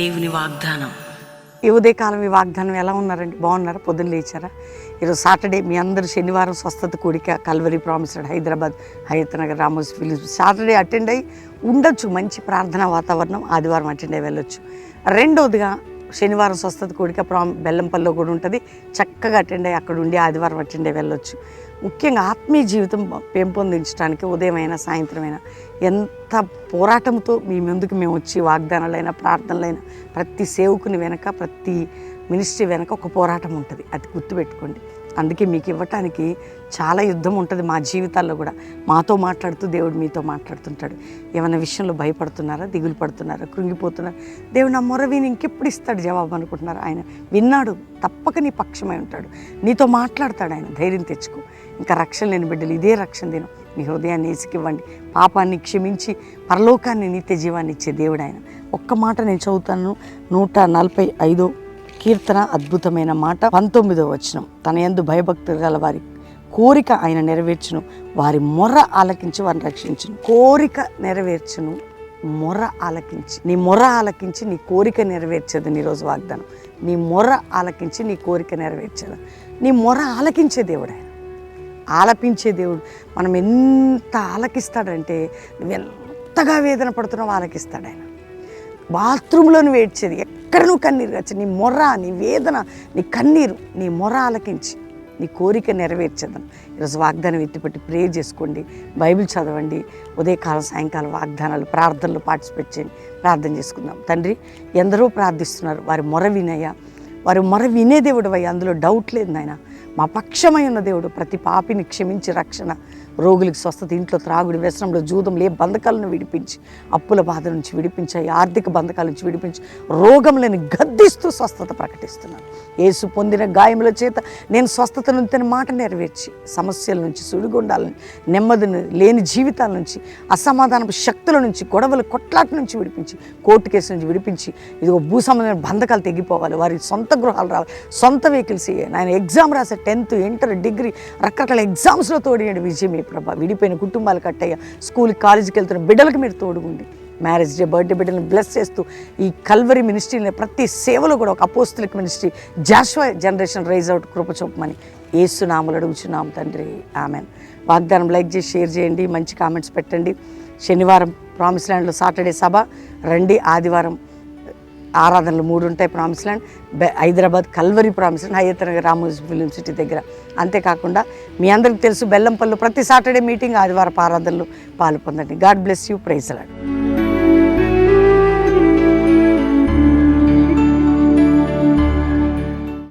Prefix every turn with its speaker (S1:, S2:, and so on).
S1: దేవుని వాగ్దానం.
S2: ఈ ఉదయకాలం ఈ వాగ్దానం ఎలా ఉన్నారండి? బాగున్నారా? పొద్దున్న లేచారా? ఈరోజు సాటర్డే. మీ అందరూ శనివారం స్వస్థత కూడిక కల్వరీ ప్రామిస్డ్ హైదరాబాద్ హయత్ నగర్ రామోస్ ఫిలిప్స్ సాటర్డే అటెండ్ అయ్యి ఉండొచ్చు. మంచి ప్రార్థనా వాతావరణం. ఆదివారం అటెండ్ అయ్యి వెళ్ళొచ్చు. రెండవదిగా శనివారం స్వస్థత కూడిక బెల్లంపల్లిలో కూడా ఉంటుంది. చక్కగా అటెండ్ అయ్యి అక్కడ ఉండి ఆదివారం అటెండ్ అయ్యి వెళ్ళొచ్చు. ముఖ్యంగా ఆత్మీయ జీవితం పెంపొందించడానికి ఉదయమైనా సాయంత్రమైనా ఎంత పోరాటంతో మీ ముందుకు మేము వచ్చి వాగ్దానాలైనా ప్రార్థనలైనా ప్రతి సేవకుని వెనక ప్రతి మినిస్ట్రీ వెనక ఒక పోరాటం ఉంటుంది. అది గుర్తుపెట్టుకోండి. అందుకే మీకు ఇవ్వటానికి చాలా యుద్ధం ఉంటుంది మా జీవితాల్లో కూడా. మాతో మాట్లాడుతూ దేవుడు మీతో మాట్లాడుతుంటాడు. ఏమైనా విషయంలో భయపడుతున్నారా, దిగులు పడుతున్నారా, కృంగిపోతున్నారా? దేవుడు నా మొర విని ఇంకెప్పుడు ఇస్తాడు జవాబు అనుకుంటున్నారు? ఆయన విన్నాడు. తప్పక నీ పక్షమై ఉంటాడు. నీతో మాట్లాడతాడు ఆయన. ధైర్యం తెచ్చుకో. ఇంకా రక్షణ లేని బిడ్డలు ఇదే రక్షణ దినం. మీ హృదయాన్ని ఏసుకివ్వండి. పాపాన్ని క్షమించి పరలోకాన్ని నిత్య జీవాన్ని ఇచ్చే దేవుడు ఆయన. ఒక్క మాట నేను చదువుతాను. 145 కీర్తన అద్భుతమైన మాట. 19వ వచనం. తన యందు భయభక్తులు గల వారి కోరిక ఆయన నెరవేర్చును, వారి మొర్ర ఆలకించి వారిని రక్షించును. కోరిక నెరవేర్చును, మొర్ర ఆలకించి. నీ మొర్ర ఆలకించి నీ కోరిక నెరవేర్చేది ఈరోజు వాగ్దానం. నీ మొర్ర ఆలకించి నీ కోరిక నెరవేర్చేది. నీ మొర్ర ఆలకించే దేవుడు ఆయన. ఆలపించే దేవుడు. మనం ఎంత ఆలకిస్తాడంటే నువ్వు ఎంతగా వేదన పడుతున్నావు ఆలకిస్తాడు ఆయన. బాత్రూంలో నువ్వు ఏడ్చేది, ఎక్కడ నువ్వు కన్నీరు వచ్చి నీ మొర్ర, నీ వేదన, నీ కన్నీరు, నీ మొర్ర ఆలకించి నీ కోరిక నెరవేర్చేద్దాం. ఈరోజు వాగ్దానం ఎత్తిపెట్టి ప్రే చేసుకోండి. బైబిల్ చదవండి. ఉదయకాలం సాయంకాలం వాగ్దానాలు ప్రార్థనలు పార్టిసిపేట్ చేయండి. ప్రార్థన చేసుకుందాం. తండ్రి, ఎందరో ప్రార్థిస్తున్నారు. వారి మొర వినయ్యా. వారి మొర వినే దేవుడు అయ్యా. అందులో డౌట్ లేదు నాయన. మా పక్షమై ఉన్న దేవుడు. ప్రతి పాపిని క్షమించి రక్షణ, రోగులకు స్వస్థత, ఇంట్లో త్రాగుడు, వ్యసనంలో జూదంలో ఏ బంధకాలను విడిపించి, అప్పుల బాధ నుంచి విడిపించాయి, ఆర్థిక బంధకాల నుంచి విడిపించి, రోగములను గద్దిస్తూ స్వస్థత ప్రకటిస్తున్నాను. యేసు పొందిన గాయముల చేత నేను స్వస్థత నుంచి మాట నెరవేర్చి సమస్యల నుంచి, సుడిగుండాల నుంచి, నెమ్మది లేని జీవితాల నుంచి, అసమాధానపు శక్తుల నుంచి, గొడవలు కొట్లాట నుంచి విడిపించి, కోర్టు కేసు నుంచి విడిపించి, ఇదిగో భూ సంబంధమైన బంధకాలు తెగిపోవాలి. వారి సొంత గృహాలు రావాలి, సొంత వెహికల్స్ ఇవ్వాలి. ఆయన ఎగ్జామ్ రాసే 10th, ఇంటర్, డిగ్రీ రకరకాల ఎగ్జామ్స్లో తోడియండి విజయమే ప్రభా. విడిపోయిన కుటుంబాలు కట్టయ్యా. స్కూల్కి కాలేజీకి వెళ్తున్న బిడ్డలకు మీరు తోడుగుండి. మ్యారేజ్ డే, బర్త్డే బిడ్డలను బ్లెస్ చేస్తూ ఈ కల్వరీ మినిస్ట్రీని ప్రతి సేవలో కూడా ఒక apostolic ministry Joshua generation rise out కృప చూపమని యేసు నామములో అడుగుచున్నాం తండ్రి. ఆమెన్. వాగ్దానం లైక్ చేసి షేర్ చేయండి. మంచి కామెంట్స్ పెట్టండి. శనివారం ప్రామిస్ ల్యాండ్లో సాటర్డే సభ రండి. ఆదివారం ఆరాధనలు 3 ఉంటాయి. Promise land Hyderabad Calvary promise land Hayat Nagar రామోస్ ఫిలిం సిటీ దగ్గర. అంతేకాకుండా మీ అందరికీ తెలుసు బెల్లంపల్లిలో ప్రతి సాటర్డే మీటింగ్, ఆదివారం ఆరాధనలు పాలు పొందండి. God bless you. Praise the lord.